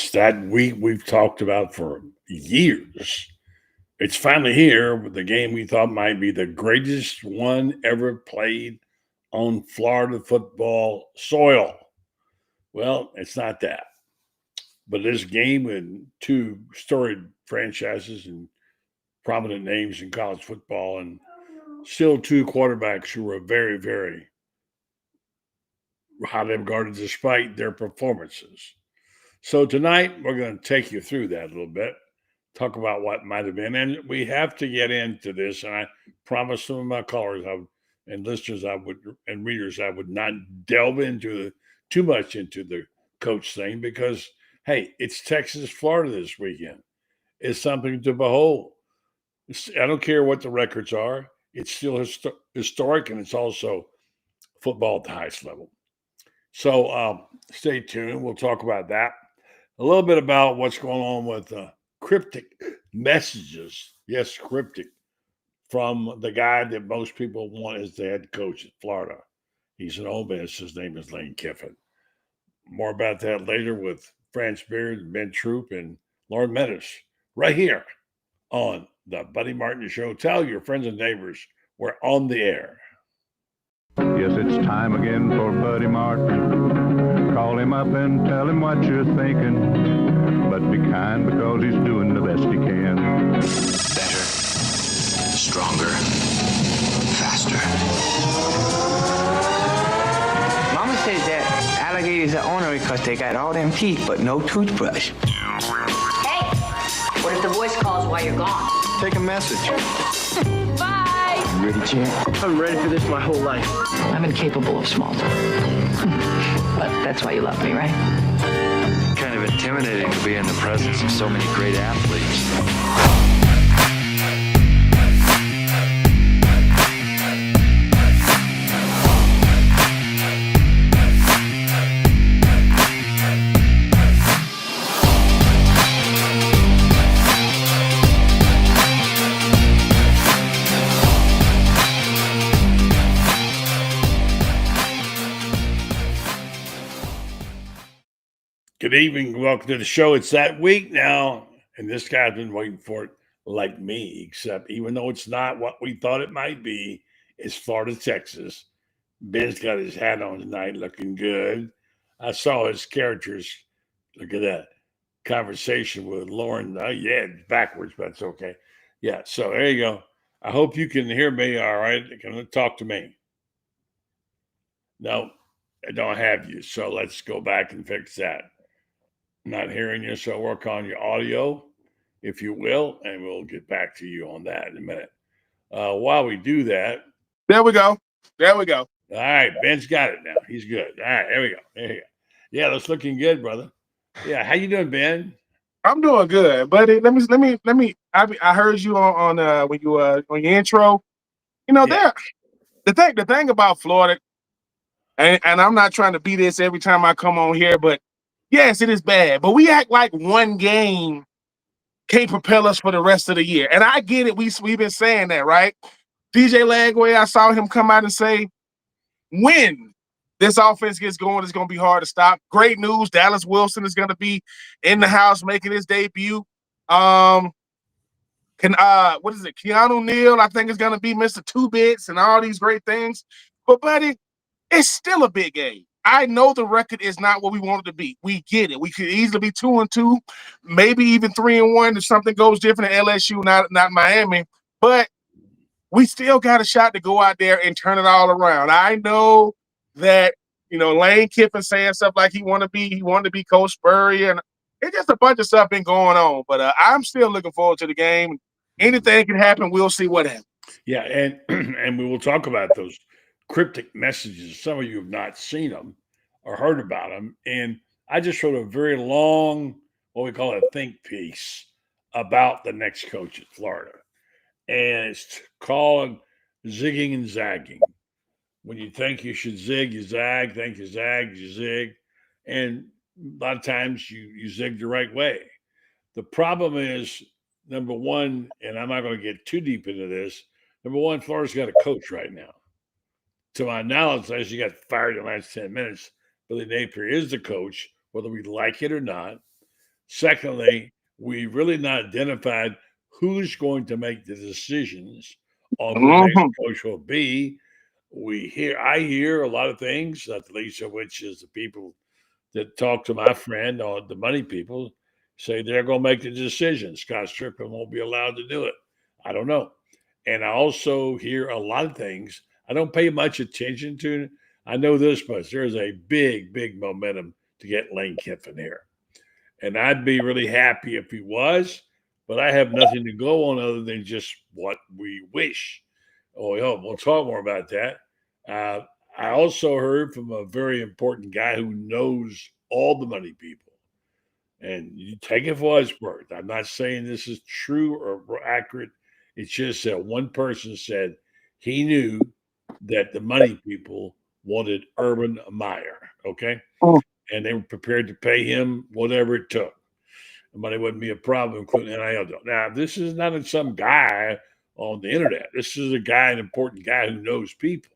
It's that week we've talked about for years. It's finally here with the game we thought might be the greatest one ever played on Florida football soil. Well, it's not that. But this game with two storied franchises and prominent names in college football, and still two quarterbacks who are very, very highly regarded despite their performances. So tonight we're going to take you through that a little bit, talk about what might have been, and we have to get into this. And I promised some of my callers and listeners and readers I would not delve into too much into the coach thing because hey, it's Texas, Florida this weekend. It's something to behold. I don't care what the records are. It's still historic, and it's also football at the highest level. So stay tuned. We'll talk about that. A little bit about what's going on with cryptic messages. Yes, cryptic. From the guy that most people want as the head coach at Florida. He's an Ole Miss. His name is Lane Kiffin. More about that later with Franz, Ben Troupe, and Loren Meadows right here on the Buddy Martin Show. Tell your friends and neighbors we're on the air. Yes, it's time again for Buddy Martin. Call him up and tell him what you're thinking. But be kind because he's doing the best he can. Better, stronger, faster. Mama says that alligators are ornery because they got all them teeth but no toothbrush. Hey, what if the voice calls while you're gone? Take a message. Bye. You ready, champ? I'm ready for this my whole life. I'm incapable of small talk. But that's why you love me, right? Kind of intimidating to be in the presence of so many great athletes. Good evening. Welcome to the show. It's that week now, and this guy's been waiting for it like me, except even though it's not what we thought it might be, it's Florida, Texas. Ben's got his hat on tonight, looking good. I saw his characters. Look at that conversation with Loren. Yeah, it's backwards, but it's okay. Yeah, so there you go. I hope you can hear me all right. Can you talk to me? No, I don't have you, so let's go back and fix that. Not hearing you, so work on your audio, if you will, and we'll get back to you on that in a minute. While we do that. There we go. All right, Ben's got it now. He's good. All right, there we go. Yeah, that's looking good, brother. Yeah, how you doing, Ben? I'm doing good, buddy. Let me. I heard you on when you on your intro. You know, Yeah. the thing about Florida, and I'm not trying to be this every time I come on here, but yes, it is bad. But we act like one game can't propel us for the rest of the year. And I get it. We've been saying that, right? DJ Lagway, I saw him come out and say, when this offense gets going, it's going to be hard to stop. Great news. Dallas Wilson is going to be in the house making his debut. What is it? Keanu Neal, I think, is going to be Mr. Two Bits and all these great things. But, buddy, it's still a big game. I know the record is not what we want it to be. We get it. We could easily be 2-2, maybe even 3-1 if something goes different at LSU, not Miami. But we still got a shot to go out there and turn it all around. I know that, Lane Kiffin saying stuff like he wanted to be Coach Spurrier, and it's just a bunch of stuff been going on. But I'm still looking forward to the game. Anything can happen. We'll see what happens. Yeah, and we will talk about those cryptic messages. Some of you have not seen them or heard about them. And I just wrote a very long, what we call a think piece about the next coach at Florida. And it's called Zigging and Zagging. When you think you should zig, you zag. Think you zag, you zig. And a lot of times you zig the right way. The problem is, number one, and I'm not going to get too deep into this, number one, Florida's got a coach right now. To my knowledge, as you got fired in the last 10 minutes, Billy Napier is the coach, whether we like it or not. Secondly, we really not identified who's going to make the decisions on who the next Mhm. coach will be. I hear a lot of things, not the least of which is the people that talk to my friend or the money people say they're going to make the decision. Scott Strickland won't be allowed to do it. I don't know. And I also hear a lot of things I don't pay much attention to. I know this much. There's a big, big momentum to get Lane Kiffin here. And I'd be really happy if he was, but I have nothing to go on other than just what we wish. Oh, yeah, we'll talk more about that. Uh, I also heard from a very important guy who knows all the money people. And you take it for his word. I'm not saying this is true or accurate. It's just that one person said he knew that the money people wanted Urban Meyer. Okay. Mm. And they were prepared to pay him whatever it took. The money wouldn't be a problem, including NIL deal. Now, this is not some guy on the internet. This is a guy, an important guy who knows people.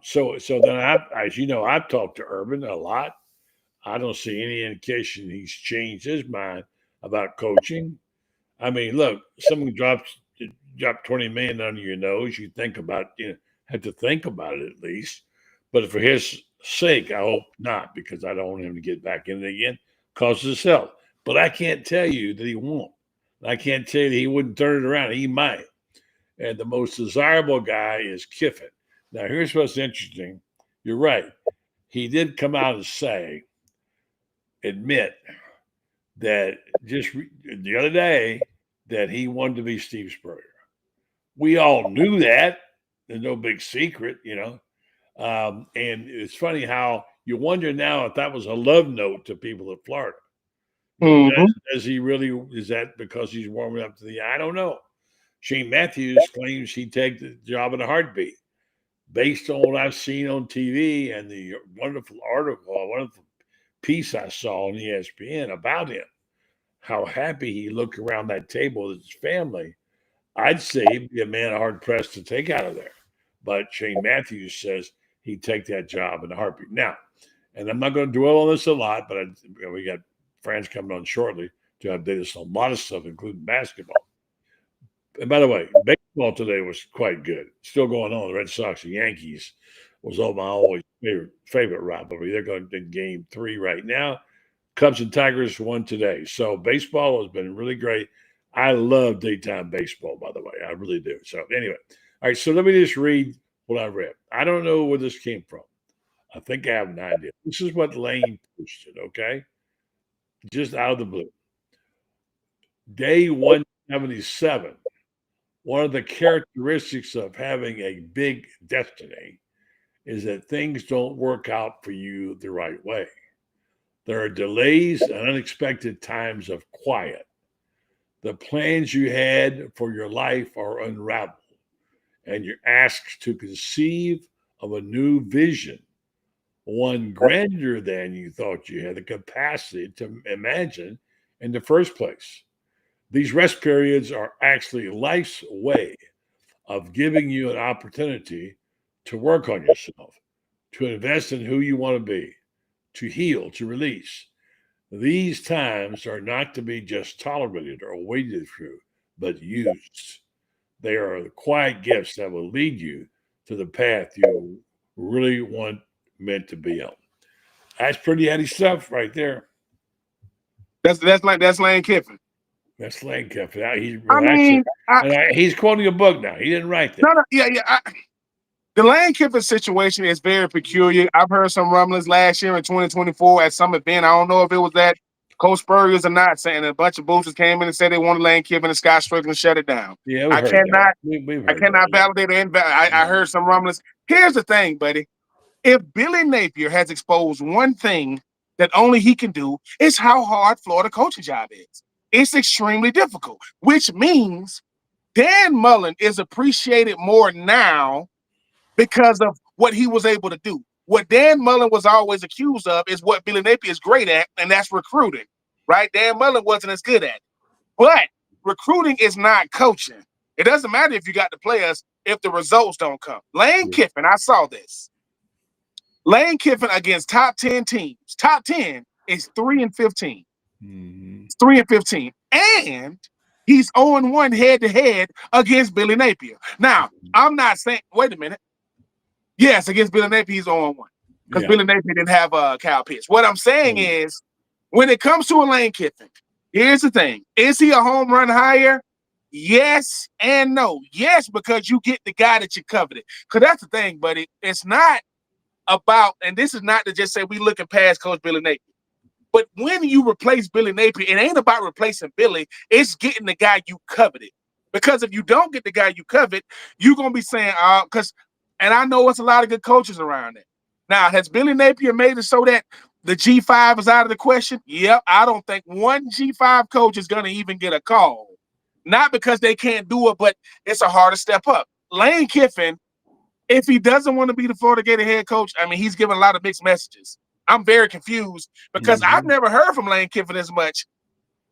So then, as you know, I've talked to Urban a lot. I don't see any indication he's changed his mind about coaching. I mean, look, someone drop 20 million under your nose, you think about, have to think about it at least. But for his sake, I hope not, because I don't want him to get back in it again, cause his health. But I can't tell you that he won't. I can't tell you that he wouldn't turn it around. He might. And the most desirable guy is Kiffin. Now, here's what's interesting. You're right. He did come out and admit that just the other day that he wanted to be Steve Spurrier. We all knew that. There's no big secret, and it's funny how you wonder now if that was a love note to people in Florida. Mhm. Does he really? Is that because he's warming up to the? I don't know. Shane Matthews claims he'd take the job in a heartbeat, based on what I've seen on TV and the wonderful wonderful piece I saw on ESPN about him. How happy he looked around that table with his family. I'd say he'd be a man hard pressed to take out of there. But Shane Matthews says he'd take that job in a heartbeat. Now, and I'm not going to dwell on this a lot, but we got Franz coming on shortly to update us on a lot of stuff, including basketball. And by the way, baseball today was quite good. Still going on. The Red Sox and Yankees was all my always favorite rivalry. They're going to game 3 right now. Cubs and Tigers won today. So baseball has been really great. I love daytime baseball, by the way. I really do. So anyway, all right. So let me just read what I read. I don't know where this came from. I think I have an idea. This is what Lane posted, okay? Just out of the blue. Day 177. One of the characteristics of having a big destiny is that things don't work out for you the right way. There are delays and unexpected times of quiet. The plans you had for your life are unraveled, and you're asked to conceive of a new vision, one grander than you thought you had the capacity to imagine in the first place. These rest periods are actually life's way of giving you an opportunity to work on yourself, to invest in who you want to be, to heal, to release. These times are not to be just tolerated or waded through, but used. They are the quiet gifts that will lead you to the path you really meant to be on. That's pretty heady stuff right there. That's Lane Kiffin. That's Lane Kiffin. He's quoting a book now. He didn't write that. No, yeah. The Lane Kiffin situation is very peculiar. I've heard some rumblings last year in 2024 at some event. I don't know if it was at Coach Spurrier's or not, saying a bunch of boosters came in and said they wanted Lane Kiffin and Scott Strickland shut it down. Yeah, I cannot validate or invalidate. I heard some rumblings. Here's the thing, buddy. If Billy Napier has exposed one thing that only he can do, is how hard Florida coaching job is. It's extremely difficult, which means Dan Mullen is appreciated more now because of what he was able to do. What Dan Mullen was always accused of is what Billy Napier is great at, and that's recruiting, right? Dan Mullen wasn't as good at it. But recruiting is not coaching. It doesn't matter if you got the players if the results don't come. Lane Kiffin, I saw this. Lane Kiffin against top 10 teams. Top 10 is 3-15. It's 3-15. And he's 0-1 head-to-head against Billy Napier. Now, I'm not saying, wait a minute. Yes, against Billy Napier, he's 0-1. Because Billy Napier didn't have Kyle Pitts. What I'm saying is, when it comes to a Lane Kiffin, here's the thing. Is he a home run hire? Yes and no. Yes, because you get the guy that you coveted. Because that's the thing, buddy. It's not about, and this is not to just say we looking past Coach Billy Napier. But when you replace Billy Napier, it ain't about replacing Billy. It's getting the guy you coveted. Because if you don't get the guy you covet, you're going to be saying, and I know it's a lot of good coaches around there. Now, has Billy Napier made it so that the G5 is out of the question? Yep. I don't think one G5 coach is going to even get a call. Not because they can't do it, but it's a harder step up. Lane Kiffin, if he doesn't want to be the Florida Gator head coach, I mean, he's given a lot of mixed messages. I'm very confused because I've never heard from Lane Kiffin as much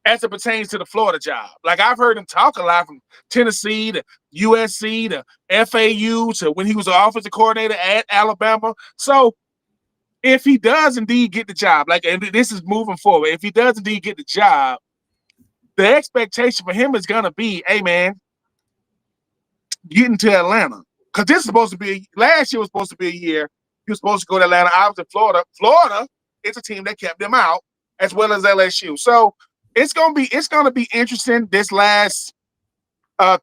as it pertains to the Florida job. Like, I've heard him talk a lot from Tennessee to USC to FAU to when he was an offensive coordinator at Alabama. So if he does indeed get the job, like, and this is moving forward, if he does indeed get the job, the expectation for him is going to be, hey, man, getting to Atlanta. Because this is supposed to be, last year was supposed to be a year he was supposed to go to Atlanta. I was in Florida. Florida is a team that kept them out, as well as LSU. So it's gonna be interesting this last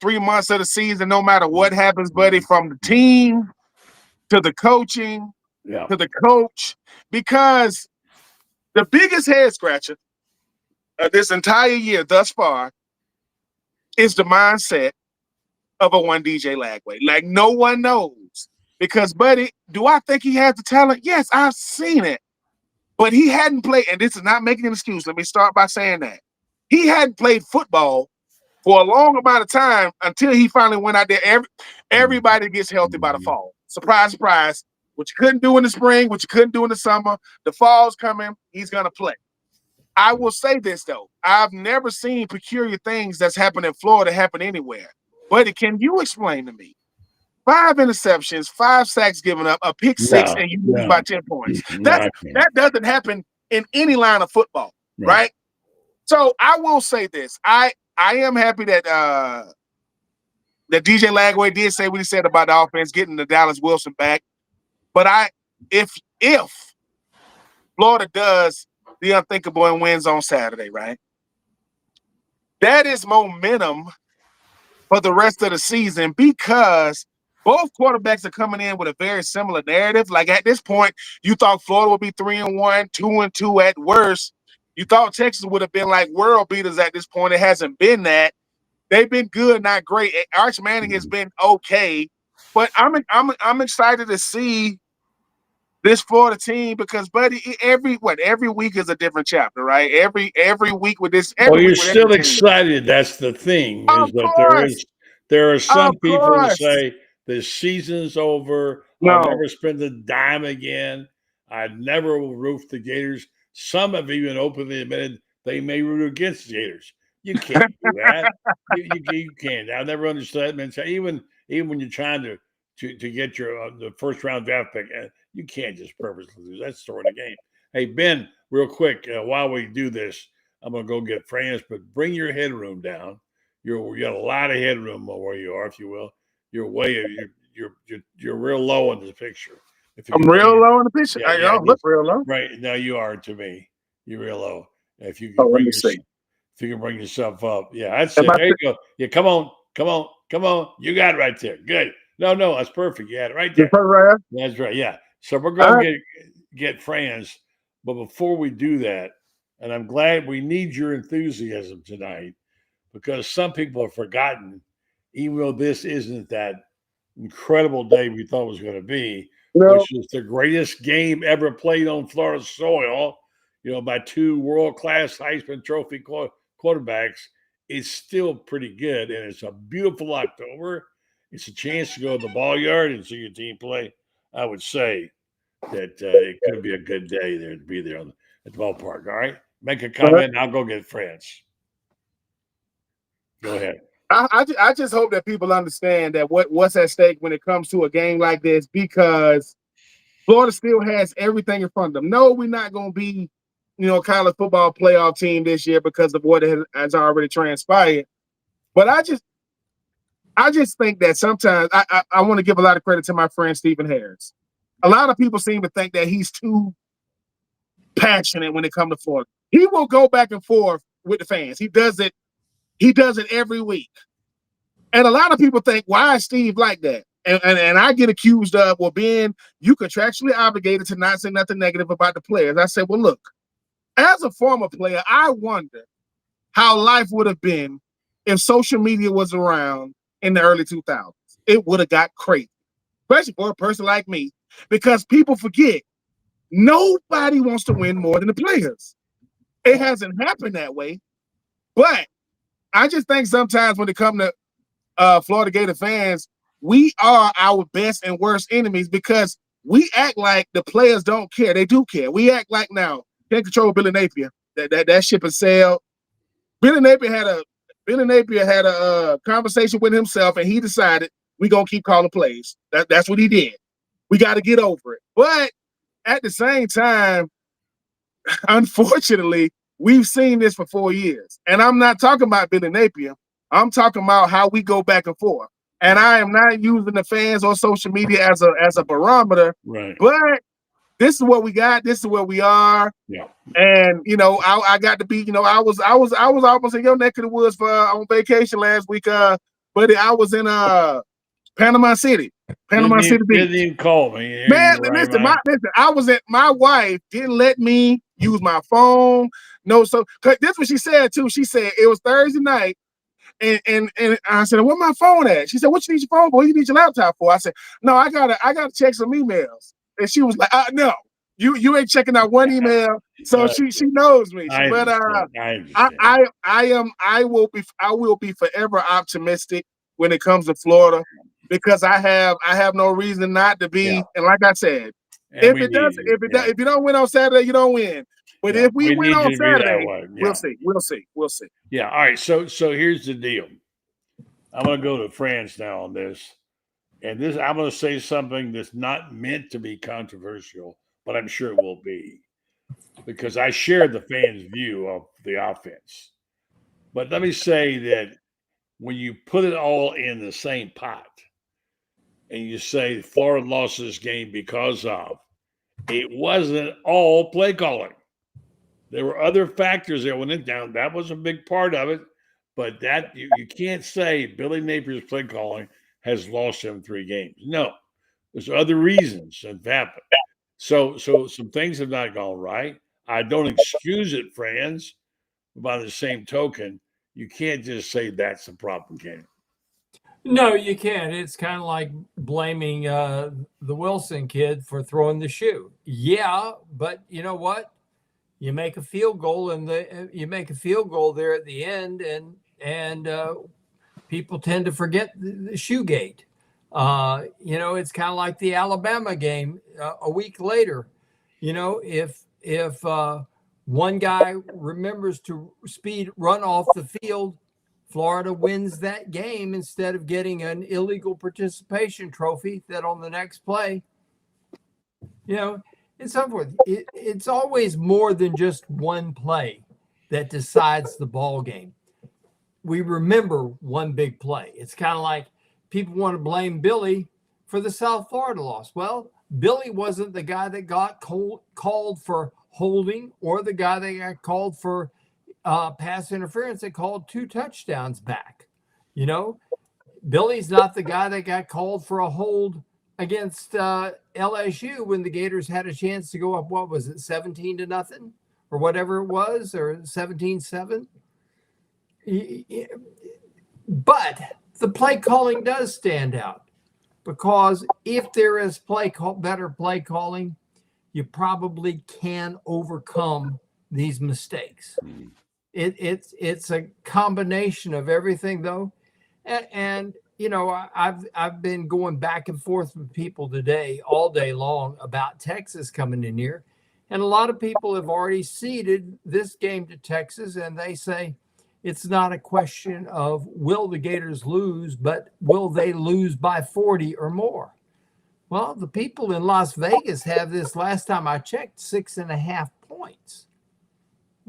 3 months of the season, no matter what happens, buddy, from the team to the coaching to the coach, because the biggest head scratcher of this entire year thus far is the mindset of a one DJ Lagway. Like, no one knows. Because, buddy, do I think he has the talent? Yes, I've seen it. But he hadn't played, and this is not making an excuse. Let me start by saying that. He hadn't played football for a long amount of time until he finally went out there. Everybody gets healthy by the fall. Surprise, surprise. What you couldn't do in the spring, what you couldn't do in the summer, the fall's coming, he's going to play. I will say this, though. I've never seen peculiar things that's happened in Florida happen anywhere. Buddy, can you explain to me? 5 interceptions, 5 sacks given up, a pick six, and you lose by 10 points. That doesn't happen in any line of football, right? So I will say this. I am happy that that DJ Lagway did say what he said about the offense, getting the Dallas Wilson back. But if Florida does the unthinkable and wins on Saturday, right? That is momentum for the rest of the season because both quarterbacks are coming in with a very similar narrative. Like, at this point, you thought Florida would be 3-1, 2-2 at worst. You thought Texas would have been like world beaters at this point. It hasn't been that. They've been good, not great. Arch Manning has been okay, but I'm excited to see this Florida team because, buddy, every week is a different chapter, right? Every week with this. You're still excited. That's the thing. Of course. There are some people who say the season's over. No. I'll never spend a dime again. I never will root the Gators. Some have even openly admitted they may root against the Gators. You can't do that. you can't. I never understood that mentality. Even when you're trying to get your the first round draft pick, you can't just purposely lose. That's throwing the game. Hey, Ben, real quick, while we do this, I'm gonna go get Franz, but bring your headroom down. You got a lot of headroom where you are, if you will. You're real low in the picture. I'm real low in the picture. I don't look real low. Right now, you are to me. You're real low. If you can bring yourself up, I'd say there you go. Yeah, come on. You got it right there. Good. No, that's perfect. You had it right there. Right. That's right. Yeah. So we're going to get Franz, but before we do that, and I'm glad we need your enthusiasm tonight because some people have forgotten, even though this isn't that incredible day we thought it was going to be, which was the greatest game ever played on Florida soil, by 2 world-class Heisman Trophy quarterbacks. It's still pretty good, and it's a beautiful October. It's a chance to go to the ball yard and see your team play. I would say that it could be a good day there to be there at the ballpark. All right? Make a comment, and I'll go get Franz. Go ahead. I just hope that people understand that what's at stake when it comes to a game like this because Florida still has everything in front of them. No, we're not going to be college football playoff team this year because of what has already transpired. But I just think that sometimes I want to give a lot of credit to my friend Stephen Harris. A lot of people seem to think that he's too passionate when it comes to Florida. He will go back and forth with the fans. He does it every week. And a lot of people think, why is Steve like that? And I get accused of, well, Ben, you contractually obligated to not say nothing negative about the players. I said, well, look, as a former player, I wonder how life would have been if social media was around in the early 2000s. It would have got crazy, especially for a person like me, because people forget nobody wants to win more than the players. It hasn't happened that way, but I just think sometimes when it comes to Florida Gator fans, we are our best and worst enemies because we act like the players don't care. They do care. We act like now can't control Billy Napier. That ship has sailed. Billy Napier had a conversation with himself, and he decided we're gonna keep calling plays. That's what he did. We got to get over it. But at the same time, unfortunately, we've seen this for 4 years. And I'm not talking about Billy Napier. I'm talking about how we go back and forth. And I am not using the fans or social media as a barometer. Right. But this is what we got. This is where we are. Yeah. And I got to be. I was almost in your neck of the woods on vacation last week. But I was in Panama City. City Beach. Didn't even call me. Man, listen, I was at my wife didn't let me use my phone. No, so this is what she said too. She said it was Thursday night, and I said, "Where my phone at?" She said, "What you need your phone for? What you need your laptop for?" I said, "No, I gotta check some emails." And she was like, "No, you ain't checking out one email." So she knows me. I will be forever optimistic when it comes to Florida. Because I have no reason not to be, and like I said, if you don't win on Saturday, you don't win. But if we win on Saturday, we'll see. Yeah. All right. So here's the deal. I'm going to go to Franz now on this, and I'm going to say something that's not meant to be controversial, but I'm sure it will be, because I share the fans' view of the offense. But let me say that when you put it all in the same pot, and you say Florida lost this game because of, it wasn't all play calling. There were other factors that went in down. That was a big part of it, but that you can't say Billy Napier's play calling has lost him 3 games. No, there's other reasons that have happened. So some things have not gone right. I don't excuse it, Franz. By the same token, you can't just say that's the problem, can you? No, you can't. It's kind of like blaming the Wilson kid for throwing the shoe. Yeah, but you know what? You make a field goal, and you make a field goal there at the end, and people tend to forget the shoe gate. It's kind of like the Alabama game a week later. If one guy remembers to run off the field, Florida wins that game instead of getting an illegal participation trophy that on the next play, and so forth. It's always more than just one play that decides the ball game. We remember one big play. It's kind of like people want to blame Billy for the South Florida loss. Well, Billy wasn't the guy that got called for holding or the guy that got called for pass interference that called 2 touchdowns back. Billy's not the guy that got called for a hold against LSU when the Gators had a chance to go up, 17-0 or whatever it was, or 17-7. But the play calling does stand out, because if there is better play calling, you probably can overcome these mistakes. It's a combination of everything, though, and I've been going back and forth with people today all day long about Texas coming in here, and a lot of people have already ceded this game to Texas, and they say it's not a question of will the Gators lose, but will they lose by 40 or more? Well, the people in Las Vegas have this, last time I checked, 6.5 points.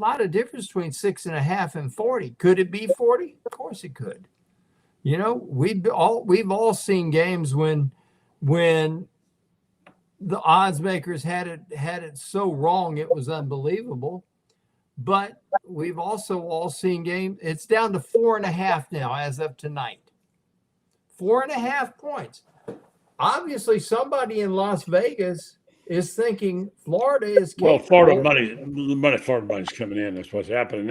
lot of difference between 6.5 and 40. Could it be 40? Of course it could. You know, we've all seen games when the odds makers had it so wrong it was unbelievable. But we've also all seen games. It's down to 4.5 now as of tonight. 4.5 points. Obviously, somebody in Las Vegas is thinking Florida is capable. Well, Florida money's coming in. That's what's happening.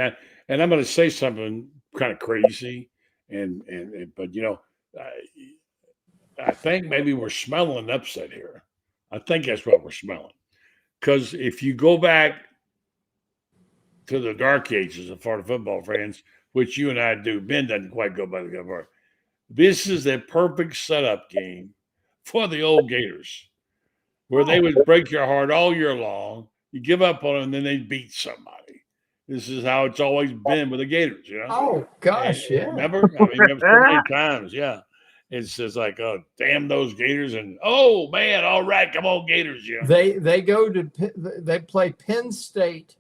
And I'm going to say something kind of crazy, but you know, I think maybe we're smelling an upset here. I think that's what we're smelling. Because if you go back to the dark ages of Florida football fans, which you and I do, Ben doesn't quite go by the cover. This is a perfect setup game for the old Gators, where they would break your heart all year long. You give up on them, and then they beat somebody. This is how it's always been with the Gators, you know? Oh, gosh, yeah. Remember? I mean, remember so many times, yeah. It's just like, oh, damn those Gators, and oh man, all right, come on, Gators, you know. They play Penn State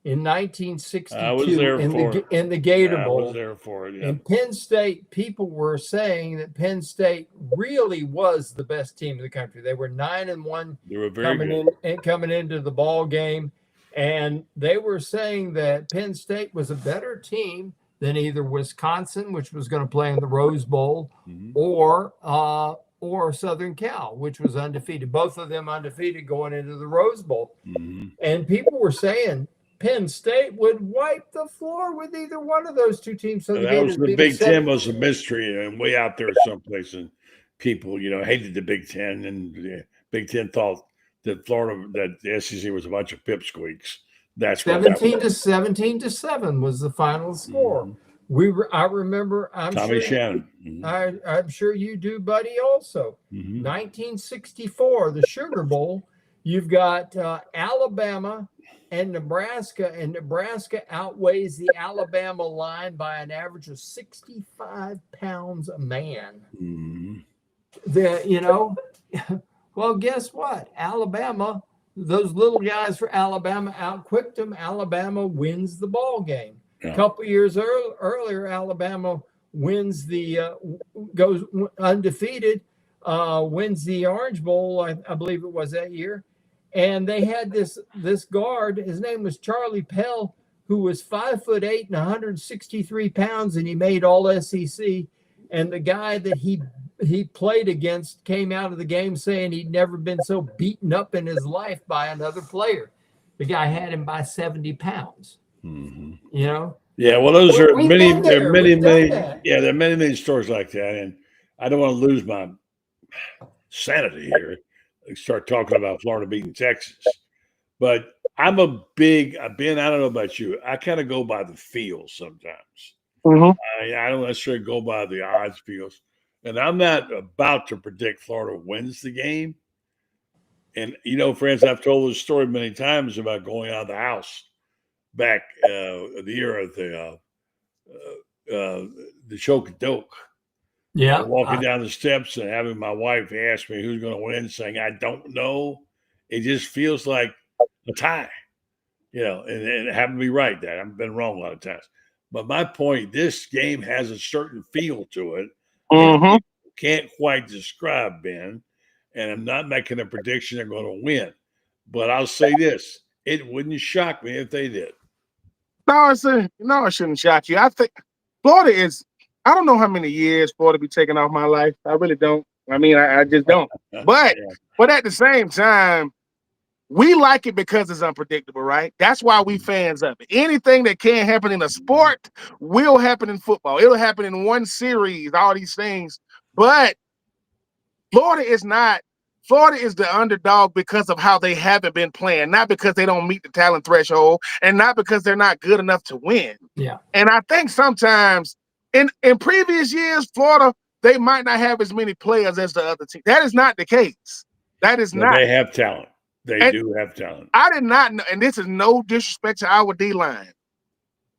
in 1962 I was there in the Gator Bowl. I was there for it. Yeah. And Penn State, people were saying that Penn State really was the best team in the country. They were 9-1. They were very good. Coming into the ball game, and they were saying that Penn State was a better team than either Wisconsin, which was going to play in the Rose Bowl, or Southern Cal, which was undefeated. Both of them undefeated going into the Rose Bowl. Mm-hmm. And people were saying Penn State would wipe the floor with either one of those two teams. So that was the Big Ten was a mystery, and way out there someplace, and people, you know, hated the Big Ten, and the Big Ten thought that the SEC was a bunch of pipsqueaks. That's 17-7 was the final score. Mm-hmm. I remember. Tommy Shannon. Mm-hmm. I'm sure you do, buddy. Also, 1964, the Sugar Bowl. You've got Alabama and Nebraska outweighs the Alabama line by an average of 65 pounds a man. Mm-hmm. Well, guess what? Alabama, those little guys for Alabama outquicked them. Alabama wins the ball game. Yeah. A couple years earlier, Alabama wins goes undefeated, wins the Orange Bowl, I believe it was that year. And they had this guard. His name was Charlie Pell, who was 5'8" and 163 pounds, and he made all SEC. And the guy that he played against came out of the game saying he'd never been so beaten up in his life by another player. The guy had him by 70 pounds. Mm-hmm. You know? Yeah. Well, there are many stories like that, and I don't want to lose my sanity here. Start talking about Florida beating Texas, but I'm Ben, I don't know about you. I kind of go by the feel sometimes. Mm-hmm. I don't necessarily go by the odds feels, and I'm not about to predict Florida wins the game. And you know, friends, I've told this story many times about going out of the house back the year of the choke-a-doke. Yeah, walking down the steps and having my wife ask me who's going to win, saying I don't know. It just feels like a tie, you know, and it happened to be right. That I've been wrong a lot of times. But my point, this game has a certain feel to it. Mm-hmm. Can't quite describe, Ben, and I'm not making a prediction they're going to win. But I'll say this: it wouldn't shock me if they did. No, it shouldn't shock you. I think Florida is. I don't know how many years Florida be taking off my life. I really don't. I mean, I just don't. But at the same time, we like it because it's unpredictable, right? That's why we fans of it. Anything that can happen in a sport will happen in football. It'll happen in one series, all these things. But Florida is the underdog because of how they haven't been playing, not because they don't meet the talent threshold and not because they're not good enough to win. Yeah. And I think sometimes in previous years, Florida, they might not have as many players as the other team. That is not the case. That is not. They have talent. They do have talent. I did not know, and this is no disrespect to our D-line.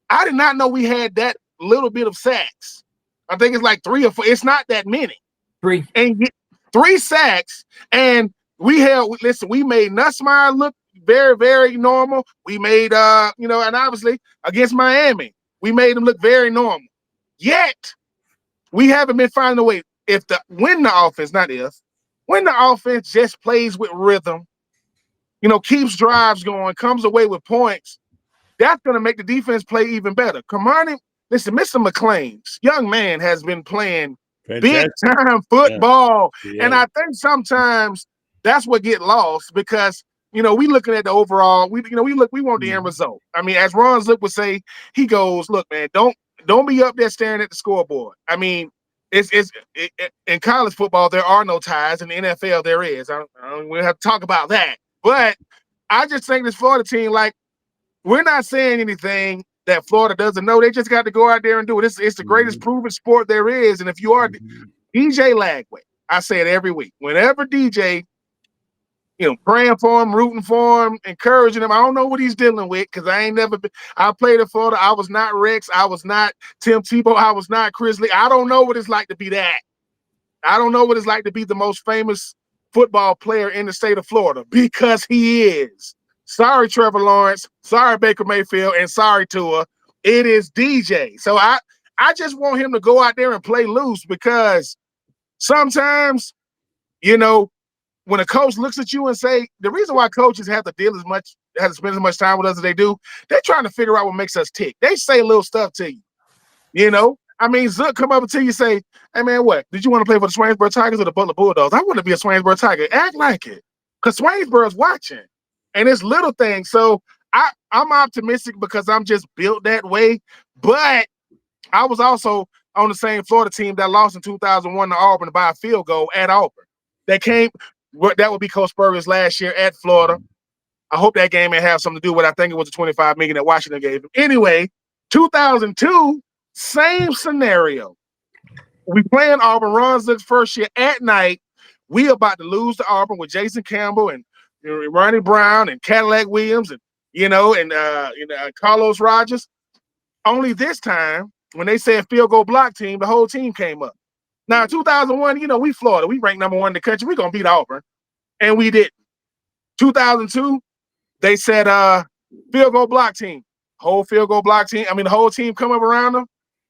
I did not know we had that little bit of sacks. I think it's like 3 or 4. It's not that many. 3. And 3 sacks, and we made Nussmeier look very, very normal. We made and obviously against Miami, we made them look very normal. Yet we haven't been finding a way. When the offense just plays with rhythm, keeps drives going, comes away with points, that's going to make the defense play even better. Kamani, listen, Mr. McClain's young man has been playing big time football. Yeah. And I think sometimes that's what get lost because, we looking at the overall, we want the end result. I mean, as Ron Zook would say, he goes, look, man, don't be up there staring at the scoreboard. I mean, in college football, there are no ties. In the NFL, there is. We have to talk about that. But I just think this Florida team, like, we're not saying anything that Florida doesn't know. They just got to go out there and do it. It's the greatest proven sport there is. And if you are DJ Lagway, I say it every week. Whenever DJ, praying for him, rooting for him, encouraging him. I don't know what he's dealing with because I ain't never been. I played in Florida. I was not Rex. I was not Tim Tebow. I was not Chris Lee. I don't know what it's like to be that. I don't know what it's like to be the most famous football player in the state of Florida because he is. Sorry, Trevor Lawrence. Sorry, Baker Mayfield. And sorry, Tua. It is DJ. So I just want him to go out there and play loose because sometimes, when a coach looks at you and say, the reason why coaches have to spend as much time with us as they do, they're trying to figure out what makes us tick. They say little stuff to you, I mean, Zook come up and tell you, say, hey, man, what? Did you want to play for the Swainsboro Tigers or the Butler Bulldogs? I want to be a Swainsboro Tiger. Act like it because Swainsboro's watching. And it's little things. So I'm optimistic because I'm just built that way. But I was also on the same Florida team that lost in 2001 to Auburn by a field goal at Auburn. That would be Coach Spurrier's last year at Florida. I hope that game may have something to do with, I think it was the $25 million that Washington gave him. Anyway, 2002, same scenario. We playing Auburn, Ron Zook's first year at night. We about to lose to Auburn with Jason Campbell and Ronnie Brown and Cadillac Williams and Carlos Rogers. Only this time, when they said field goal block team, the whole team came up. Now, in 2001, we Florida. We ranked number 1 in the country. We're going to beat Auburn. And we didn't. 2002, they said field goal block team. Whole field goal block team. I mean, the whole team come up around them.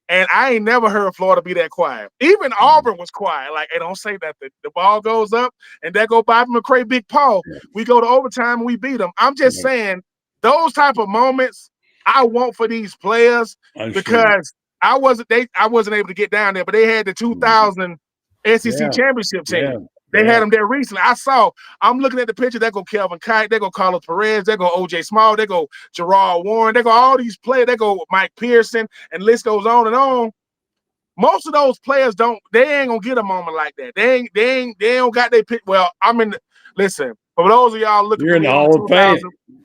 And I ain't never heard Florida be that quiet. Even Auburn was quiet. Like, hey, don't say that. The ball goes up, and that go Bobby McCray, Big Paul. We go to overtime, and we beat them. I'm just saying, those type of moments I want for these players because I wasn't able to get down there, but they had the 2000 SEC championship team. They had them there recently. I'm looking at the picture. They go Kelvin Kite. They go Carlos Perez. They go O.J. Small. They go Gerard Warren. They go all these players. They go Mike Pearson, and list goes on and on. Most of those players they ain't gonna get a moment like that. They don't got their pick. Well, listen, for those of y'all looking You're for me in the Hall of Fame.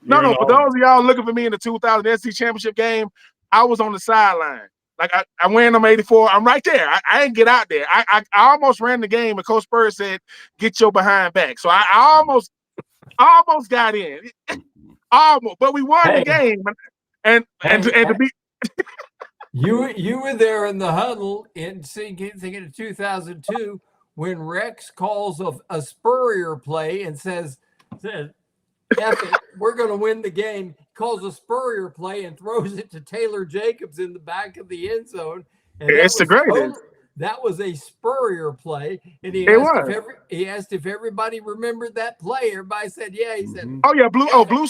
for those of y'all looking for me in the 2000 SEC championship game, I was on the sideline. Like I win them 84. I'm right there. I didn't get out there. I almost ran the game, and Coach Spurs said, "Get your behind back." So I almost got in. Almost, but we won the game. And to be you were there in the huddle thinking of 2002 when Rex calls a Spurrier play and says, F it, we're going to win the game. Calls a Spurrier play and throws it to Taylor Jacobs in the back of the end zone. And it's the greatest. That was a Spurrier play, and he asked if everybody remembered that play. Everybody said, "Yeah." He said, "Oh yeah, blue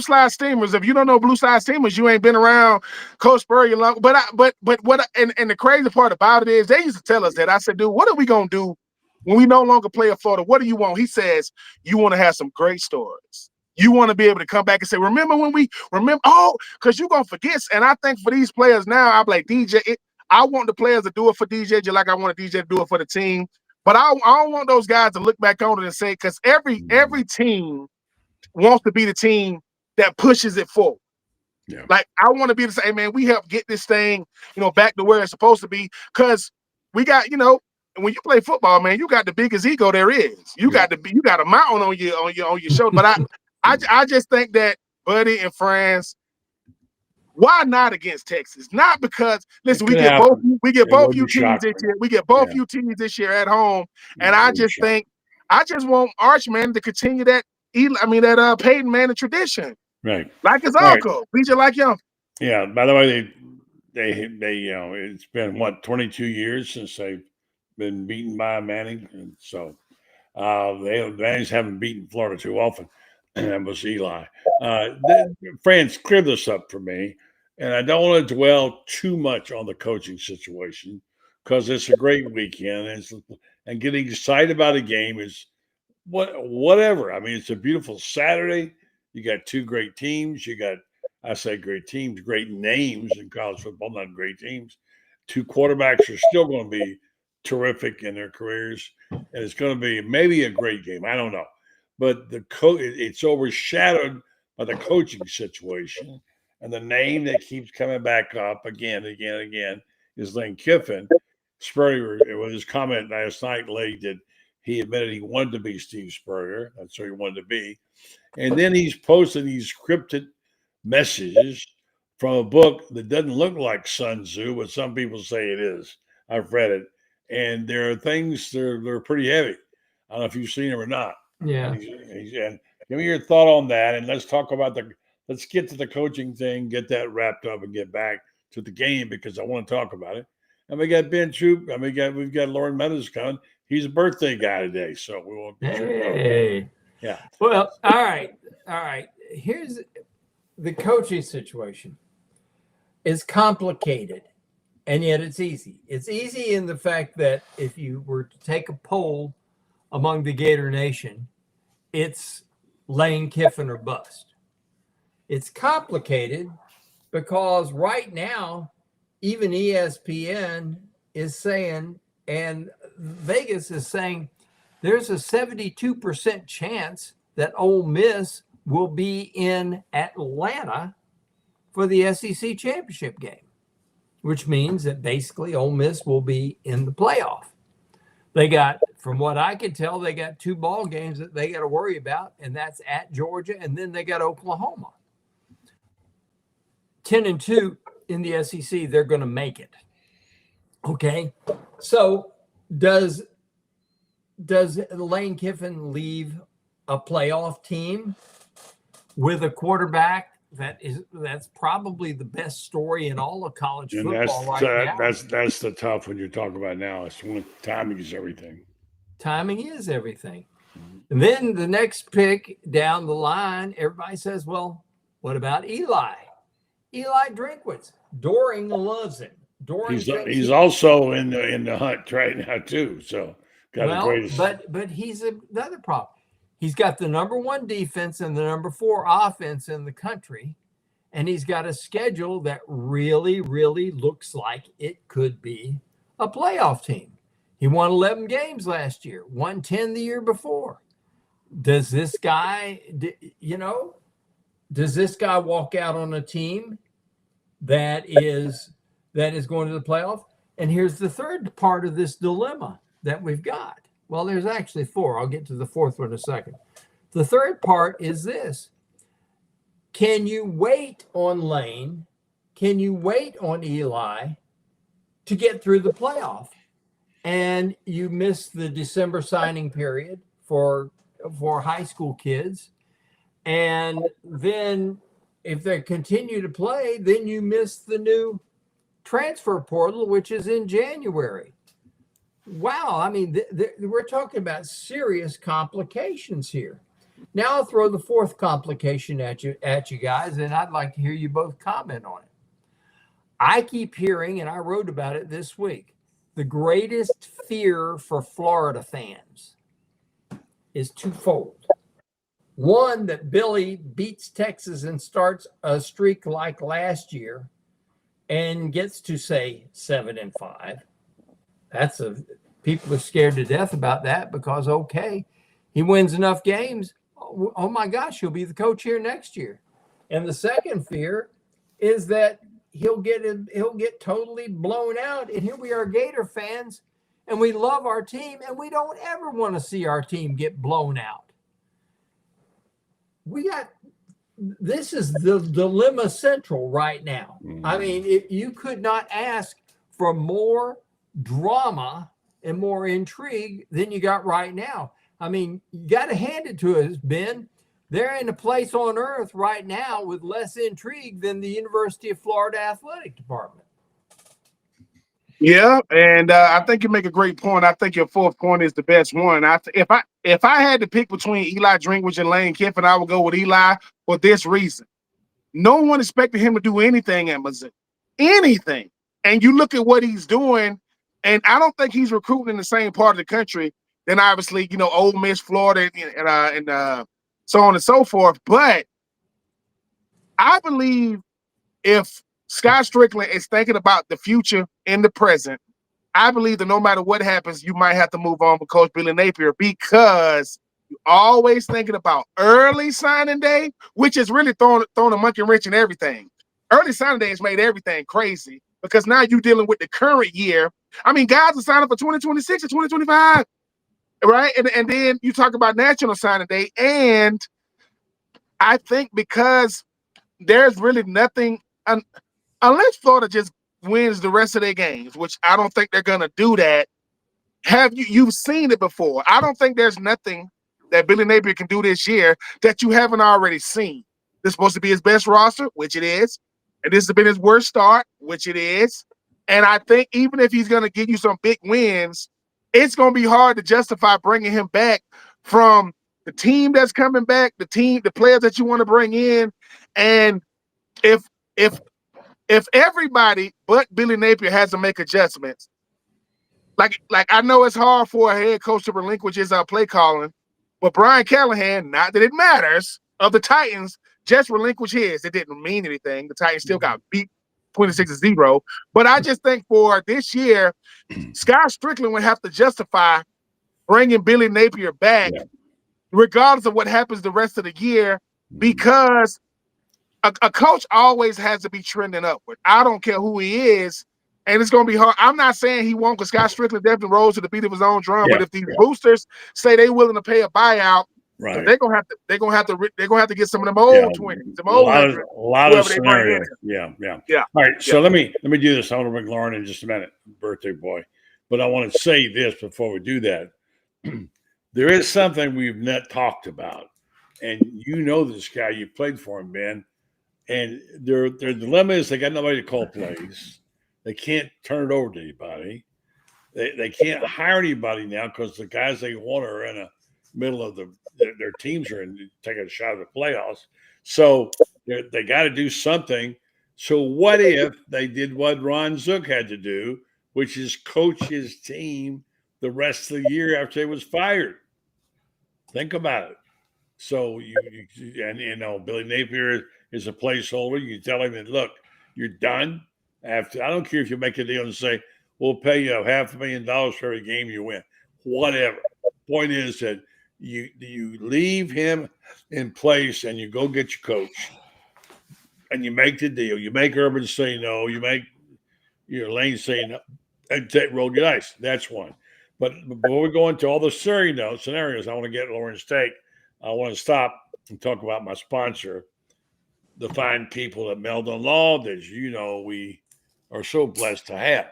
slide steamers." If you don't know blue slide steamers, you ain't been around Coach Spurrier long. But what and the crazy part about it is they used to tell us that. I said, "Dude, what are we gonna do when we no longer play in Florida? What do you want?" He says, "You want to have some great stories. You want to be able to come back and say, remember when we remember? Oh, because you're gonna forget." And I think for these players now, I'm like DJ. I want the players to do it for DJ just like I want a DJ to do it for the team. But I don't want those guys to look back on it and say, because every team wants to be the team that pushes it forward. Yeah. Like I want to be the same, man. We help get this thing, back to where it's supposed to be. Because we got, when you play football, man, you got the biggest ego there is. You got a mountain on your shoulder. But I just think that Buddy and Franz. Why not against Texas? Not because listen, we get both UTs this year. We get both UTs this year at home, and I just want Archman to continue that Peyton Manning tradition. Right. Like his All right. uncle. Beat you like your uncle. Yeah. By the way, they it's been 22 years since they've been beaten by Manning, and so Mannings haven't beaten Florida too often. And that was Eli. Franz, clear this up for me, and I don't want to dwell too much on the coaching situation because it's a great weekend, and getting excited about a game is whatever. I mean, it's a beautiful Saturday. You got two great teams. I say great teams, great names in college football, not great teams. Two quarterbacks are still going to be terrific in their careers, and it's going to be maybe a great game. I don't know, but it's overshadowed by the coaching situation, and the name that keeps coming back up again is Lane Kiffin. Spurrier, with his comment last night, late that he admitted he wanted to be Steve Spurrier. That's who he wanted to be, and then he's posting these scripted messages from a book that doesn't look like Sun Tzu, but some people say it is. I've read it, and there are things they're pretty heavy. I don't know if you've seen them or not. Yeah. And give me your thought on that, and let's talk about let's get to the coaching thing, get that wrapped up, and get back to the game because I want to talk about it. And we got Ben Troupe, and we've got Loren Meadows coming. He's a birthday guy today, so we won't. Hey. Yeah. Well, all right. Here's the coaching situation. It's complicated, and yet it's easy. It's easy in the fact that if you were to take a poll among the Gator Nation, it's Lane Kiffin or bust. It's complicated because right now, even ESPN is saying, and Vegas is saying, there's a 72% chance that Ole Miss will be in Atlanta for the SEC championship game, which means that basically Ole Miss will be in the playoff. They got, from what I can tell, they got 2 ball games that they got to worry about, and that's at Georgia, and then they got Oklahoma. 10-2 in the SEC, they're going to make it. Okay, so does Lane Kiffin leave a playoff team with a quarterback that's probably the best story in all of college football now? That's the tough one you're talking about now. It's when timing is everything. Timing is everything. And then the next pick down the line, everybody says, well, what about Eli? Eli Drinkwitz. Doring loves him. He's also in the hunt right now too. So but he's another problem. He's got the number 1 defense and the number 4 offense in the country, and he's got a schedule that really, really looks like it could be a playoff team. He won 11 games last year, won 10 the year before. Does this guy walk out on a team that is going to the playoff? And here's the third part of this dilemma that we've got. Well, there's actually 4. I'll get to the fourth one in a second. The third part is this. Can you wait on Lane? Can you wait on Eli to get through the playoff? And you miss the December signing period for high school kids. And then if they continue to play, then you miss the new transfer portal, which is in January. Wow. I mean, we're talking about serious complications here. Now I'll throw the fourth complication at you guys, and I'd like to hear you both comment on it. I keep hearing, and I wrote about it this week, the greatest fear for Florida fans is twofold. One, that Billy beats Texas and starts a streak like last year and gets to, say, 7-5. People are scared to death about that because, okay, he wins enough games. Oh my gosh, he'll be the coach here next year. And the second fear is that he'll get totally blown out. And here we are, Gator fans, and we love our team, and we don't ever want to see our team get blown out. This is the dilemma central right now. I mean, you could not ask for more drama and more intrigue than you got right now. I mean, you got to hand it to us, Ben. they're in a place on earth right now with less intrigue than the University of Florida athletic department. Yeah, and I think you make a great point. I think your fourth point is the best one. If I had to pick between Eli Drinkwitz and Lane Kiffin, I would go with Eli for this reason. No one expected him to do anything at Missouri, anything. And you look at what he's doing, and I don't think he's recruiting in the same part of the country. Then obviously, Ole Miss, Florida, and so on and so forth. But I believe if Scott Strickland is thinking about the future and the present, I believe that no matter what happens, you might have to move on with Coach Billy Napier because you're always thinking about early signing day, which is really throwing a monkey wrench in everything. Early signing day has made everything crazy because now you're dealing with the current year. I mean, guys are signing for 2026 or 2025, right? And then you talk about national signing day, and I think because there's really nothing unless Florida just wins the rest of their games, which I don't think they're gonna do that. You've seen it before? I don't think there's nothing that Billy Napier can do this year that you haven't already seen. This is supposed to be his best roster, which it is, and this has been his worst start, which it is. And I think even if he's gonna give you some big wins, it's gonna be hard to justify bringing him back from the team that's coming back, the players that you want to bring in, and if everybody but Billy Napier has to make adjustments, like I know it's hard for a head coach to relinquish his play calling, but Brian Callahan, not that it matters, of the Titans, just relinquished his. It didn't mean anything. The Titans still got beat 26-0. But I just think for this year, Scott Strickland would have to justify bringing Billy Napier back, regardless of what happens the rest of the year, because a coach always has to be trending upward. I don't care who he is, and it's going to be hard. I'm not saying he won't, because Scott Strickland definitely rolls to the beat of his own drum. But if these boosters say they're willing to pay a buyout, right, they're gonna have to get some of them old 20s, them old 100s, a lot of scenarios. Yeah. All right, so let me do this. I want to bring Loren in just a minute, birthday boy. But I want to say this before we do that. There is something we've not talked about, and you know this guy. You played for him, Ben. And their dilemma is they got nobody to call plays. They can't turn it over to anybody. They can't hire anybody now because the guys they want are in the middle of their teams are in taking a shot at the playoffs. So they got to do something. So what if they did what Ron Zook had to do, which is coach his team the rest of the year after he was fired? Think about it. So Billy Napier is a placeholder. You tell him that, look, you're done. I don't care if you make a deal and say, we'll pay you $500,000 for every game you win. Whatever. Point is that you leave him in place and you go get your coach and you make the deal. You make Urban say no. You make Lane say no. And roll the dice. That's one. But before we go into all the scenarios, I want to get Loren's take. I want to stop and talk about my sponsor, the fine people at Meldon Law that we are so blessed to have.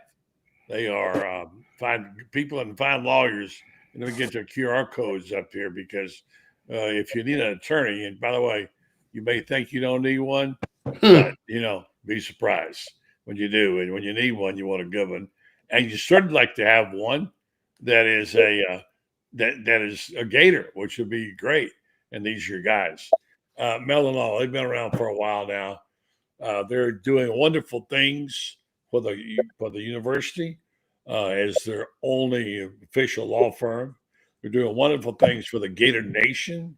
They are fine people and fine lawyers. And let me get their QR codes up here because if you need an attorney, and by the way, you may think you don't need one, but be surprised when you do. And when you need one, you want a good one. And you certainly like to have one that is that is a Gator, which would be great. And these are your guys. Meldon Law, they've been around for a while now. They're doing wonderful things for the university as their only official law firm. They're doing wonderful things for the Gator Nation.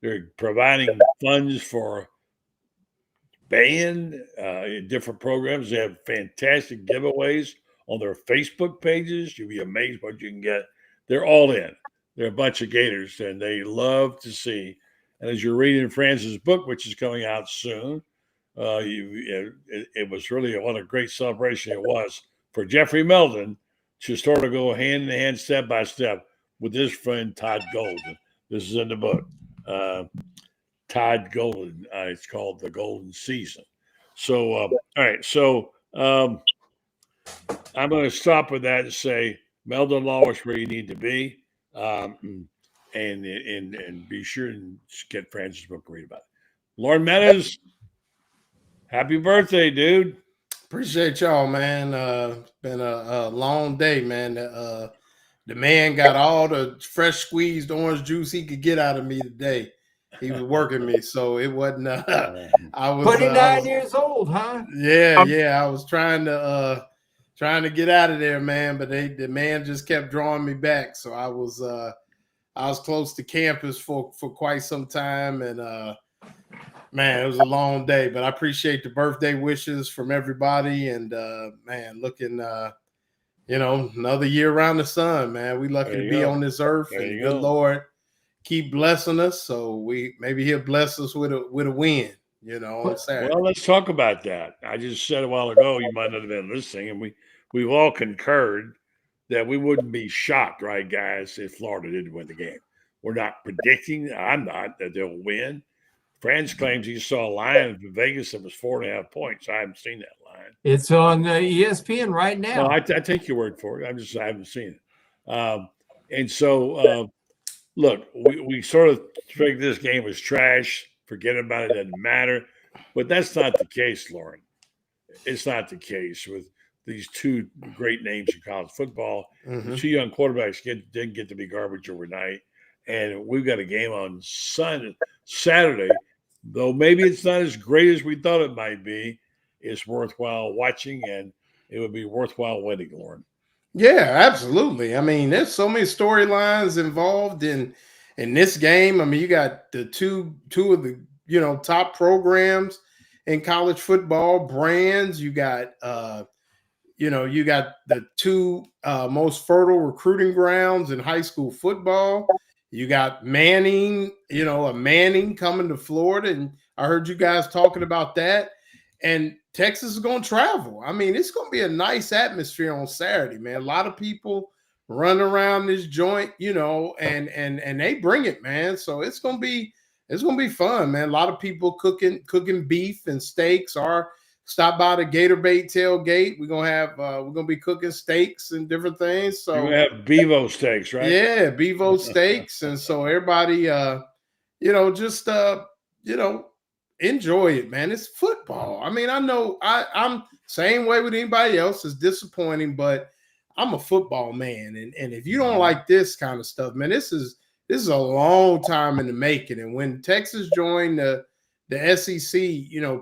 They're providing funds for band, different programs. They have fantastic giveaways on their Facebook pages. You'll be amazed what you can get. They're all in. They're a bunch of Gators, and they love to see. And as you're reading Franz's book, which is coming out soon, it was really what a great celebration it was for Jeffrey Meldon to sort of go hand in hand, step by step, with his friend Todd Golden. This is in the book. Todd Golden. It's called The Golden Season. So, all right. So I'm going to stop with that and say Meldon Law is where you need to be. and be sure and get Francis' book and read about it. Loren Meadows, happy birthday, dude. Appreciate y'all, man. It's been a long day, man. The man got all the fresh squeezed orange juice he could get out of me today. He was working me, so it wasn't. I was 29 years old, huh? Yeah. I was trying to get out of there, man, but the man just kept drawing me back. So I was close to campus for quite some time, and man, it was a long day. But I appreciate the birthday wishes from everybody, and man, looking another year around the sun, man. We lucky to be on this earth, and good Lord keep blessing us. So maybe He'll bless us with a win, on Saturday. Well, let's talk about that. I just said a while ago, you might not have been listening, and we've all concurred that we wouldn't be shocked, right, guys, if Florida didn't win the game. We're not predicting. I'm not that they'll win. Franz claims he saw a line in Vegas that was 4.5 points. I haven't seen that line. It's on ESPN right now. Well, I take your word for it. I haven't seen it. And so, look, we sort of figured this game was trash. Forget about it. Doesn't matter. But that's not the case, Loren. It's not the case with these two great names in college football. Mm-hmm. Two young quarterbacks didn't get to be garbage overnight. And we've got a game on Saturday, though maybe it's not as great as we thought it might be. It's worthwhile watching, and it would be worthwhile winning, Loren. Yeah, absolutely. I mean, there's so many storylines involved in this game. I mean, you got the two of the top programs in college football, brands. You got you got the two most fertile recruiting grounds in high school football. You got Manning, a Manning coming to Florida, and I heard you guys talking about that. And Texas is going to travel. I mean, it's going to be a nice atmosphere on Saturday, man. A lot of people run around this joint, and they bring it, man. So it's going to be fun, man. A lot of people cooking beef and steaks. Stop by the Gator Bait tailgate. We're gonna be cooking steaks and different things. So we have Bevo steaks, right? Yeah, Bevo steaks, and so everybody, just enjoy it, man. It's football. I mean, I know I'm same way with anybody else. It's disappointing, but I'm a football man, and if you don't like this kind of stuff, man, this is a long time in the making. And when Texas joined the SEC,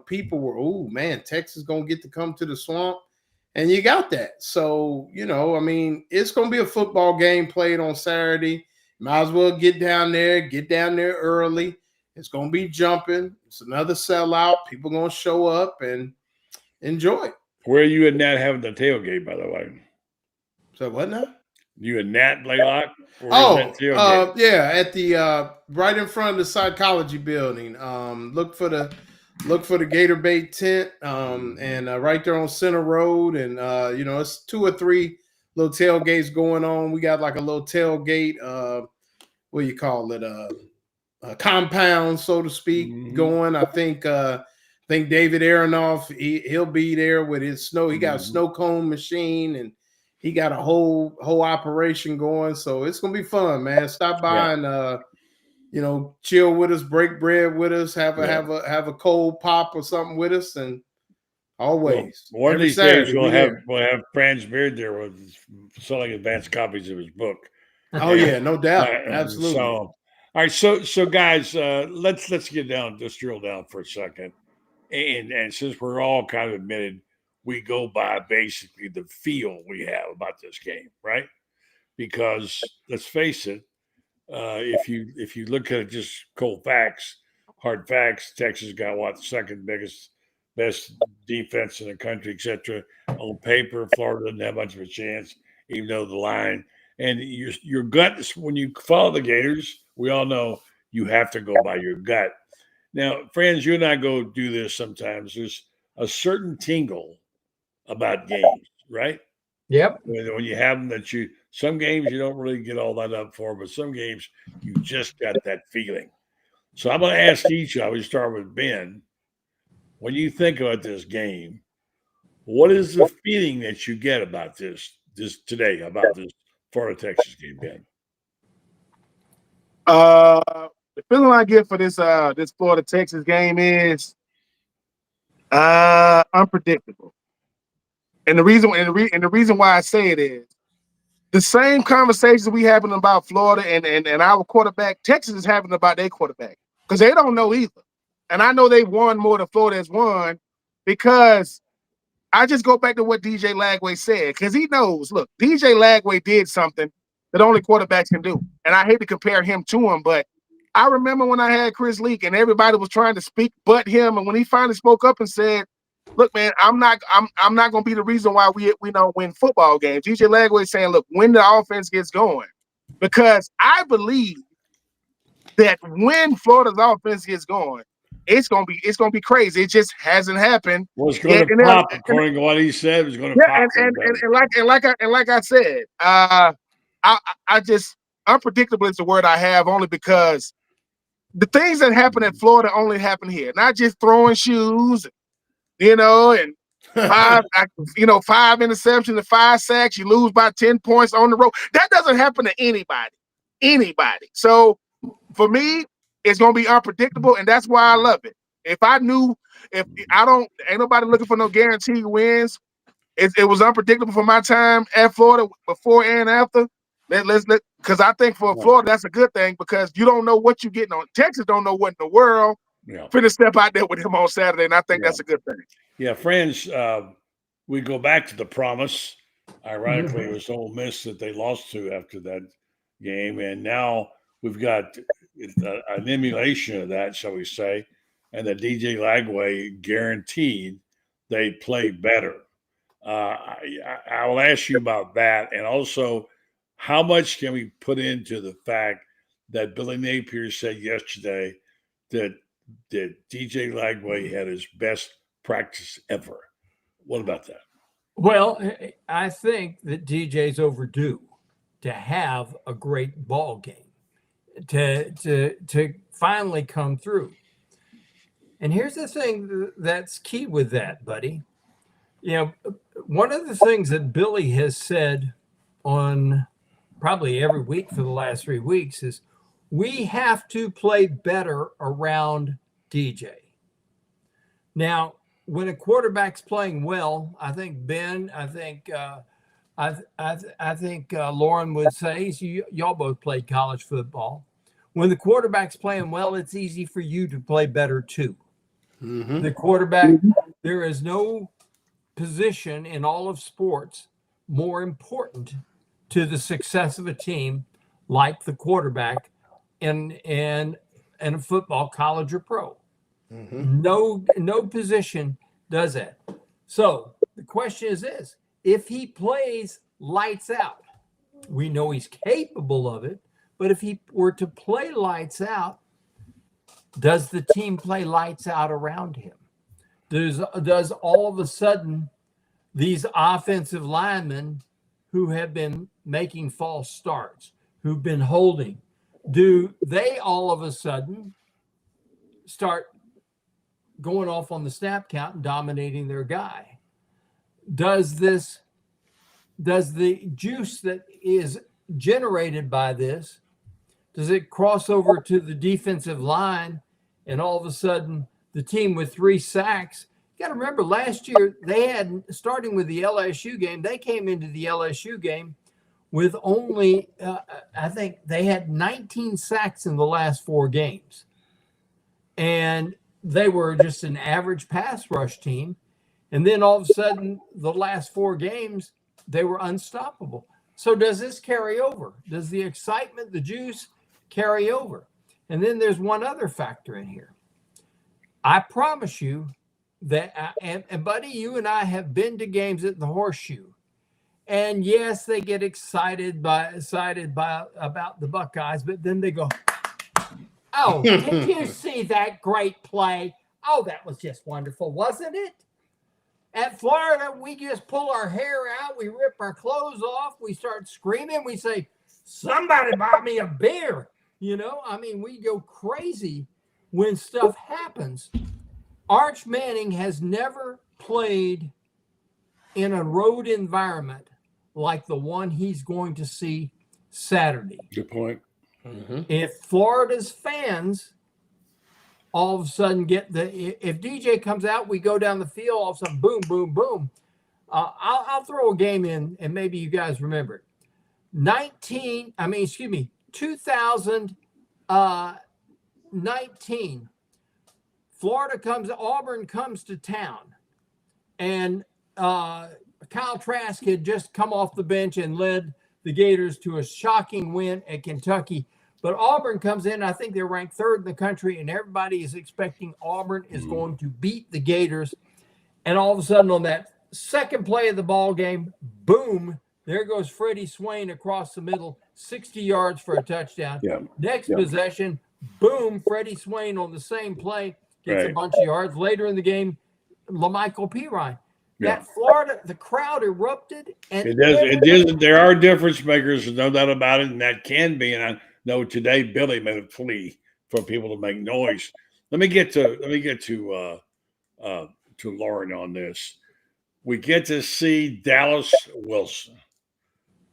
people were, oh man, Texas gonna get to come to the swamp, and you got that. So I mean, it's gonna be a football game played on Saturday. Might as well get down there early. It's gonna be jumping. It's another sellout. People gonna show up and enjoy it. Where are you and Nat having the tailgate, by the way? So what now? You and Nat Blaylock? Yeah, at the right in front of the psychology building. Look for the Gator Bait tent, and right there on Center Road, and it's 2 or 3 little tailgates going on. We got like a little tailgate, what do you call it? A compound, so to speak, going. I think David Aronoff, he'll be there with his snow. He got a snow cone machine, and he got a whole operation going. So it's gonna be fun, man. Stop by and chill with us, break bread with us, have a cold pop or something with us, and always. Well, one of these days we'll have Franz Beard there with selling advanced copies of his book. Oh yeah, no doubt, absolutely. So, all right, so guys, let's get down, just drill down for a second, and since we're all kind of admitted, we go by basically the feel we have about this game, right? Because let's face it, if you look at it just cold facts, hard facts, Texas got the second best defense in the country, etc. On paper, Florida doesn't have much of a chance, even though the line and your gut is, when you follow the Gators, we all know you have to go by your gut. Now, friends, you and I go do this sometimes. There's a certain tingle about games, right? Yep. When you have them some games you don't really get all that up for, but some games you just got that feeling. So I'm going to ask each of you, start with Ben. When you think about this game, what is the feeling that you get about this today, about this Florida Texas game, Ben? The feeling I get for this Florida Texas game is unpredictable. And the reason why I say it is the same conversations we having about Florida and our quarterback, Texas is having about their quarterback because they don't know either. And I know they won more than Florida has won because I just go back to what DJ Lagway said because he knows. Look, DJ Lagway did something that only quarterbacks can do, and I hate to compare him to him, but I remember when I had Chris Leak and everybody was trying to speak but him, and when he finally spoke up and said, "Look, man, I'm not going to be the reason why we don't win football games." DJ Lagway saying, "Look, when the offense gets going," because I believe that when Florida's offense gets going, it's gonna be crazy. It just hasn't happened. Well, it's going to pop, according to what he said. It was going to pop. And like I said, I just unpredictable is the word I have only because the things that happen in Florida only happen here. Not just throwing shoes, and 5 interceptions and 5 sacks. You lose by 10 points on the road. That doesn't happen to anybody. So for me, it's gonna be unpredictable, and that's why I love it. If ain't nobody looking for no guaranteed wins. It was unpredictable for my time at Florida before and after. Because I think for Florida that's a good thing because you don't know what you're getting on. Texas don't know what in the world. Finna step out there with him on Saturday, and I think that's a good thing. Yeah, friends, we go back to the promise. Ironically, it was Ole Miss that they lost to after that game, and now we've got an emulation of that, shall we say, and the DJ Lagway guaranteed they play better. I will ask you about that, and also how much can we put into the fact that Billy Napier said yesterday that DJ Lagway had his best practice ever. What about that? Well, I think that DJ's overdue to have a great ball game, to finally come through. And here's the thing that's key with that, buddy. One of the things that Billy has said on probably every week for the last 3 weeks is we have to play better around DJ. Now, when a quarterback's playing well, I think Ben, I think Loren would say, y'all both played college football. When the quarterback's playing well, it's easy for you to play better too. Mm-hmm. The quarterback, there is no position in all of sports more important to the success of a team like the quarterback in a football, college or pro. Mm-hmm. No position does that. So the question is this: if he plays lights out, we know he's capable of it, but if he were to play lights out, does the team play lights out around him? Does all of a sudden these offensive linemen who have been making false starts, who've been holding, do they all of a sudden start going off on the snap count and dominating their guy? Does the juice that is generated by this, does it cross over to the defensive line and all of a sudden the team with 3 sacks? You got to remember last year they had, starting with the LSU game, they came into the LSU game with only, I think they had 19 sacks in the last 4 games. And they were just an average pass rush team. And then all of a sudden, the last 4 games, they were unstoppable. So does this carry over? Does the excitement, the juice carry over? And then there's one other factor in here. I promise you that, and buddy, you and I have been to games at the Horseshoe. And yes, they get excited about the Buckeyes, but then they go, "Oh, did you see that great play? Oh, that was just wonderful, wasn't it?" At Florida, we just pull our hair out, we rip our clothes off, we start screaming, we say, "Somebody buy me a beer." We go crazy when stuff happens. Arch Manning has never played in a road environment like the one he's going to see Saturday. Good point. If Florida's fans all of a sudden if DJ comes out, we go down the field, all of a sudden, boom, boom, boom. I'll throw a game in, and maybe you guys remember it. 2019, Auburn comes to town, and Kyle Trask had just come off the bench and led the Gators to a shocking win at Kentucky. But Auburn comes in, I think they're ranked 3rd in the country, and everybody is expecting Auburn is going to beat the Gators. And all of a sudden, on that second play of the ball game, boom, there goes Freddie Swain across the middle, 60 yards for a touchdown. Next possession, boom, Freddie Swain on the same play gets a bunch of yards. Later in the game, LaMichael Pirine. That Florida, the crowd erupted. And it is. There are difference makers, no doubt about it, and that can be. And I know today Billy made a plea for people to make noise. Let me get to Loren on this. We get to see Dallas Wilson.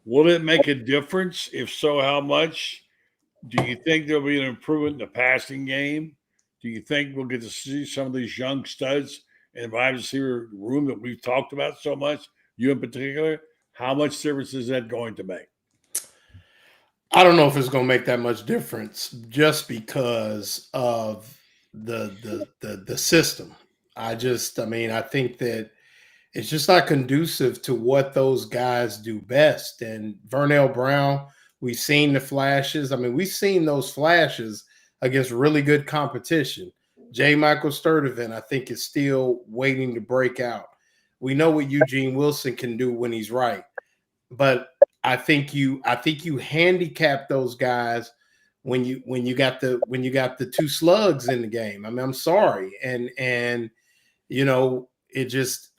Will it make a difference? If so, how much? Do you think there'll be an improvement in the passing game? Do you think we'll get to see some of these young studs in the wide receiver room that we've talked about so much, you in particular? How much difference is that going to make? I don't know if it's going to make that much difference just because of the system. I think that it's just not conducive to what those guys do best. And Vernell Brown, we've seen the flashes. We've seen those flashes against really good competition. J. Michael Sturdivant, I think, is still waiting to break out. We know what Eugene Wilson can do when he's right. But I think you handicap those guys when you got the two slugs in the game. I'm sorry. And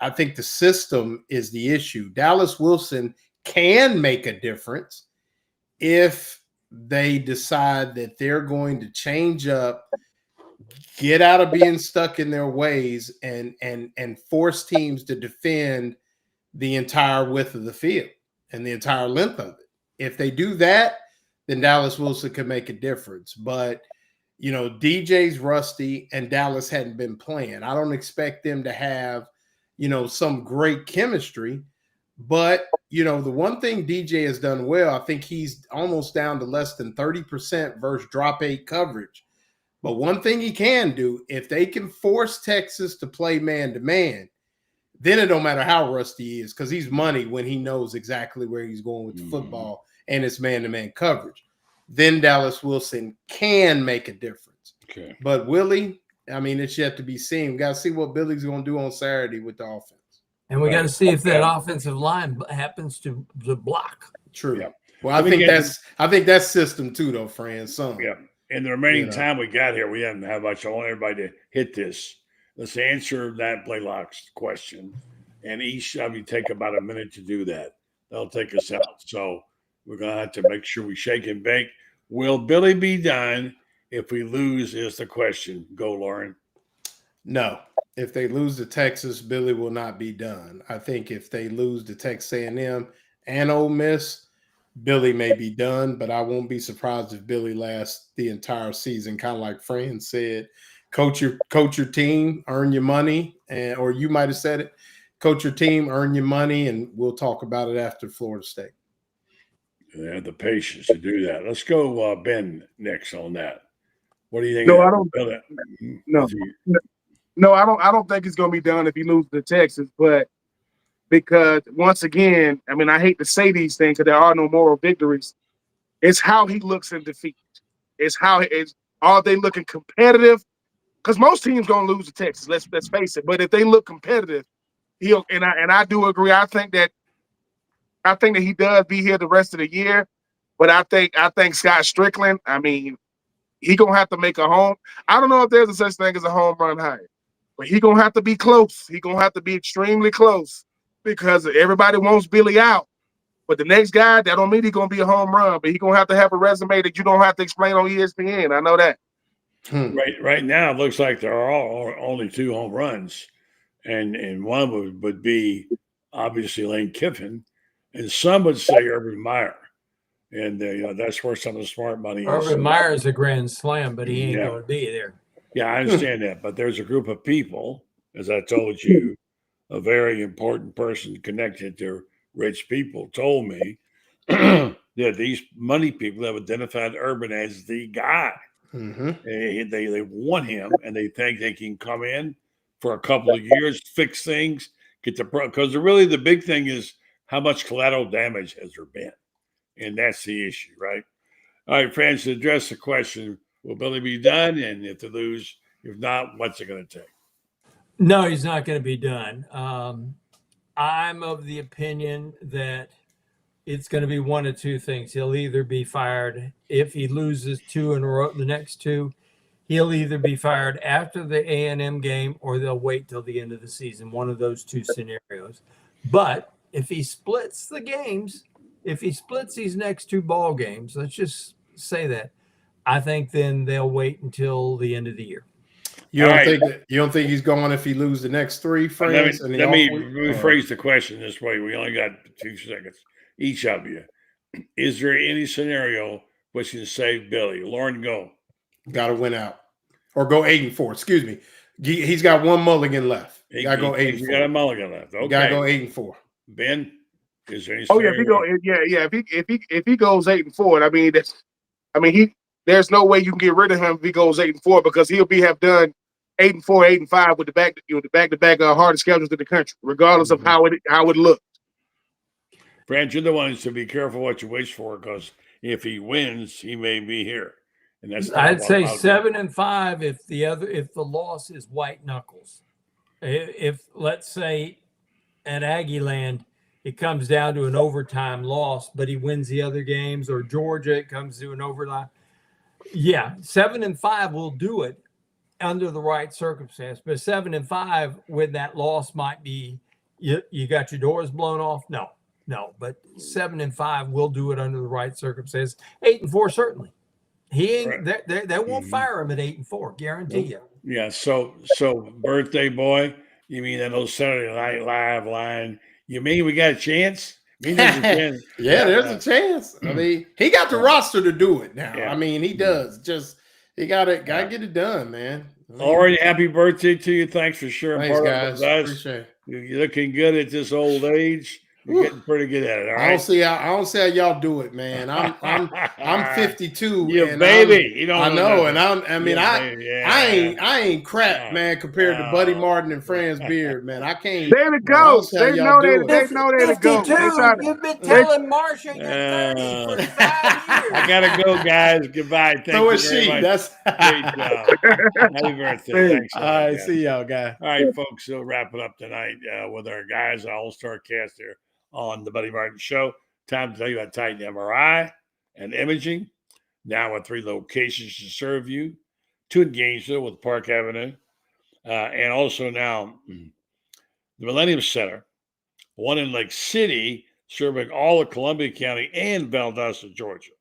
I think the system is the issue. Dallas Wilson can make a difference if they decide that they're going to change up, get out of being stuck in their ways, and force teams to defend the entire width of the field and the entire length of it. If they do that, then Dallas Wilson can make a difference. But DJ's rusty and Dallas hadn't been playing. I don't expect them to have, some great chemistry. But, the one thing DJ has done well, I think he's almost down to less than 30% versus drop 8 coverage. But one thing he can do, if they can force Texas to play man-to-man, then it don't matter how rusty he is because he's money when he knows exactly where he's going with the football and it's man-to-man coverage. Then Dallas Wilson can make a difference. Okay. But Willie, it's yet to be seen. We got to see what Billy's going to do on Saturday with the offense. And we got to see if that offensive line happens to block. True. Yeah. Well, I think that's system too, though, Franz. Yeah. In the remaining time we got here, we haven't had much. I want everybody to hit this. Let's answer that Blaylock's question. And each of you take about a minute to do that. That'll take us out. So we're going to have to make sure we shake and bake. Will Billy be done if we lose is the question. Go, Loren. No. If they lose to Texas, Billy will not be done. I think if they lose to Texas A&M and Ole Miss, Billy may be done, but I won't be surprised if Billy lasts the entire season. Kind of like Franz said, coach your team, earn your money, or you might have said it, coach your team, earn your money, and we'll talk about it after Florida State. They have the patience to do that. Let's go Ben next on that. What do you think? No, I don't. No, I don't think it's going to be done if he loses to Texas, but because once again, I hate to say these things because there are no moral victories. It's how he looks in defeat. Are they looking competitive? Because most teams going to lose to Texas. Let's face it. But if they look competitive, he'll. And I do agree. I think that he does be here the rest of the year. But I think Scott Strickland. He gonna have to make a home. I don't know if there's a such thing as a home run hire, but he gonna have to be close. He gonna have to be extremely close because everybody wants Billy out. But the next guy, that don't mean he's gonna be a home run, but he gonna have to have a resume that you don't have to explain on ESPN. I know that. Right now, it looks like there are only 2 home runs, and one would be obviously Lane Kiffin, and some would say Urban Meyer. And that's where some of the smart money is. Urban Meyer's a grand slam, but he ain't going to be there. Yeah, I understand that. But there's a group of people, as I told you, a very important person connected to rich people told me that these money people have identified Urban as the guy. Mm-hmm. They want him, and they think they can come in for a couple of years, fix things, get the because really the big thing is how much collateral damage has there been, and that's the issue, right? All right, Franz, to address the question, will Billy be done? And if they lose, if not, what's it going to take? No, he's not going to be done. I'm of the opinion that it's going to be one of two things. He'll either be fired if he loses 2 in a row, the next 2. He'll either be fired after the A&M game or they'll wait till the end of the season, one of those 2 scenarios. But if he splits the games, if he splits these next 2 ball games, let's just say that, I think then they'll wait until the end of the year. You don't think he's going if he loses the next 3 frames? Let me rephrase the question this way. We only got 2 seconds, each of you. Is there any scenario which can save Billy? Loren, go. Got to win out. Or go 8-4. Excuse me. He's got 1 mulligan left. He got to go 8-4. He's got a mulligan left. Okay. Got to go 8-4. Ben, is there any scenario? If he goes 8-4, there's no way you can get rid of him if he goes 8-4 because he'll have done 8-4, 8-5 with the back-to-back hardest schedules in the country, regardless of how it looked. Franz, you're the ones to be careful what you wish for because if he wins, he may be here. And that's I'd say 7-5 if the loss is white knuckles. If let's say at Aggie Land it comes down to an overtime loss, but he wins the other games, or Georgia it comes to an overtime. Yeah, 7-5 will do it under the right circumstance. But 7-5 with that loss might be you got your doors blown off. No. But 7-5 will do it under the right circumstances. 8-4 certainly. He ain't. They won't fire him at 8-4. Guarantee you. Yeah. So birthday boy. You mean that old Saturday Night Live line? You mean we got a chance? There's a chance. Yeah, there's a chance. I mean, he got the roster to do it now. Yeah. I mean, he does. Just he gotta get it done, man. Already, happy birthday to you. Thanks for sharing. Thanks, guys. Appreciate it. You're looking good at this old age. You're getting pretty good at it. All right? I don't see how y'all do it, man. I'm 52. You baby. I know, and I ain't crap, man, compared to Buddy Martin and Franz Beard, man. I can't. They're the goats. They know they're the goats. You've been telling Marsha you're 30 for 5 years. I gotta go, guys. Goodbye. Thank you very much. That's great job. Happy birthday. Thanks. All right, see y'all, guys. All right, folks. So wrap it up tonight with our guys, All-Star cast here on the Buddy Martin Show. Time to tell you about Titan MRI and Imaging. Now with 3 locations to serve you. 2 in Gainesville with Park Avenue. And also now the Millennium Center. 1 in Lake City, serving all of Columbia County and Valdosta, Georgia.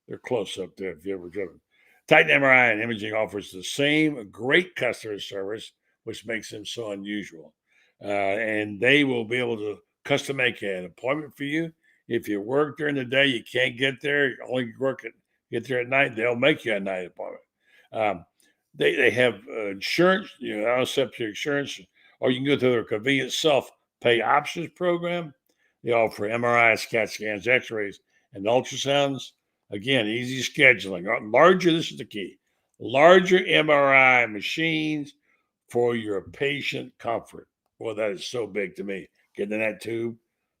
They're close up there if you've ever driven. Titan MRI and Imaging offers the same great customer service, which makes them so unusual. And they will be able to custom make an appointment for you. If you work during the day, you can't get there, you only get there at night, they'll make you a night appointment. They have insurance, I'll accept your insurance, or you can go through their convenient self-pay options program. They offer MRIs, CAT scans, x-rays, and ultrasounds. Again, easy scheduling. Larger, this is the key, larger MRI machines for your patient comfort. Well, that is so big to me. Getting in that tube,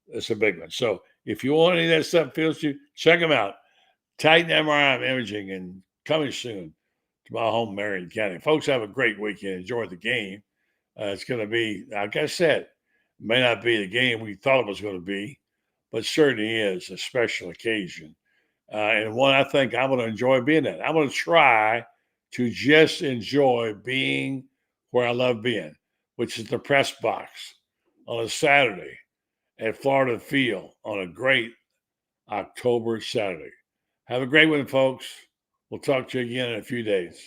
that's a big one. So if you want any of that stuff, feels you, check them out. Titan MRI Imaging, and coming soon to my home, Marion County. Folks, have a great weekend. Enjoy the game. It's going to be, like I said, it may not be the game we thought it was going to be, but certainly is a special occasion. And one I think I'm going to enjoy being at. I'm going to try to just enjoy being where I love being, which is the press box on a Saturday at Florida Field on a great October Saturday. Have a great one, folks. We'll talk to you again in a few days.